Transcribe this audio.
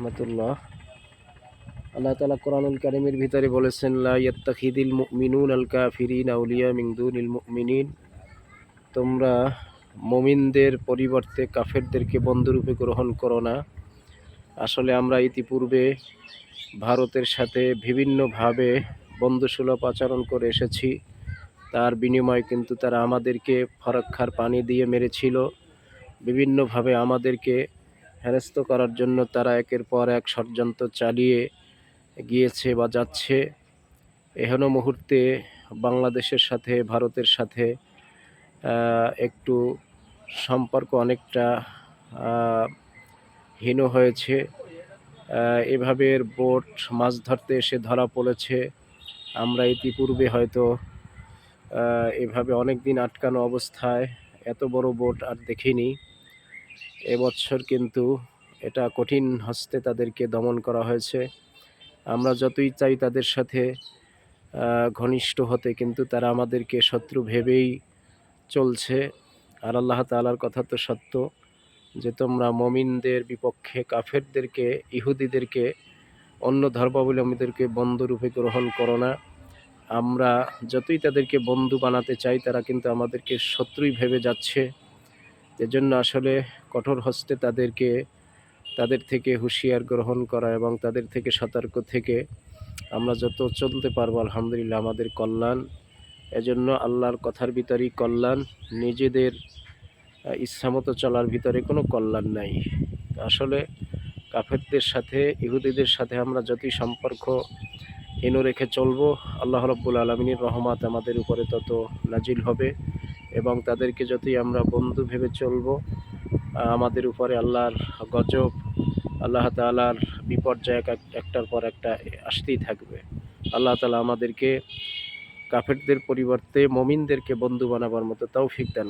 রহমতুল্লাহ। আল্লাহ তাআলা কোরআনুল কারীমের ভিতরে বলেছেন, লা ইয়াত্তাখিদিল মুমিনুনাল কাফিরিনা আউলিয়া মিন দুনিল মুমিনিন। তোমরা মুমিনদের পরিবর্তে কাফেরদেরকে বন্ধুরূপে গ্রহণ করো না। আসলে আমরা ইতিপূর্বে ভারতের সাথে বিভিন্নভাবে বন্ধুসুলভ আচরণ করে এসেছি। তার বিনিময়ে কিন্তু তারা আমাদেরকে ফরাক্কার পানি দিয়ে মেরেছিল। বিভিন্নভাবে আমাদেরকে হেনস্থ করার জন্য তারা একের পর এক ষড়যন্ত্র চালিয়ে গিয়েছে বা যাচ্ছে। এখনো মুহূর্তে বাংলাদেশের সাথে ভারতের সাথে একটু সম্পর্ক অনেকটা হীন হয়েছে। এভাবে বোট মাছ ধরতে এসে ধরা পড়েছে। আমরা ইতিপূর্বে হয়তো এভাবে অনেক দিন আটকানো অবস্থায় এত বড় বোট আর দেখিনি। এবছর কিন্তু এটা কঠিন হস্তে তাদেরকে দমন করা হয়েছে। আমরা যতই চাই তাদের সাথে ঘনিষ্ঠ হতে, কিন্তু তারা আমাদেরকে শত্রু ভেবেই চলছে। আর আল্লাহ তাআলার কথা তো সত্য যে তোমরা মুমিনদের বিপক্ষে কাফেরদেরকে, ইহুদিদেরকে, অন্য ধর্মাবলম্বীদেরকে বন্ধুরূপে গ্রহণ করো না। আমরা যতই তাদেরকে বন্ধু বানাতে চাই, তারা কিন্তু আমাদেরকে শত্রুই ভেবে যাচ্ছে। এজন্য আসলে কঠোর হস্তে তাদের থেকে হুঁশিয়ার গ্রহণ করা এবং তাদের থেকে সতর্ক থেকে আমরা যত চলতে পারবো আলহামদুলিল্লাহ আমাদের কল্যাণ। এজন্য আল্লাহর কথার ভিতরেই কল্যাণ, নিজেদের ইচ্ছামতো চলার ভিতরে কোনো কল্যাণ নাই। আসলে কাফেরদের সাথে, ইহুদিদের সাথে আমরা যতই সম্পর্ক হীন রেখে চলবো, আল্লাহ রাব্বুল আলামিনের রহমত আমাদের উপরে তত নাজিল হবে এবং তাদেরকে যতই আমরা বন্ধু ভেবে চলবো, আমাদের উপরে আল্লাহর গজব, আল্লাহ তাআলার বিপর্যয় একটার পর একটা আসতেই থাকবে। আল্লাহ তাআলা আমাদেরকে কাফেরদের পরিবর্তে মুমিনদেরকে বন্ধু বানাবার মতো তৌফিক দান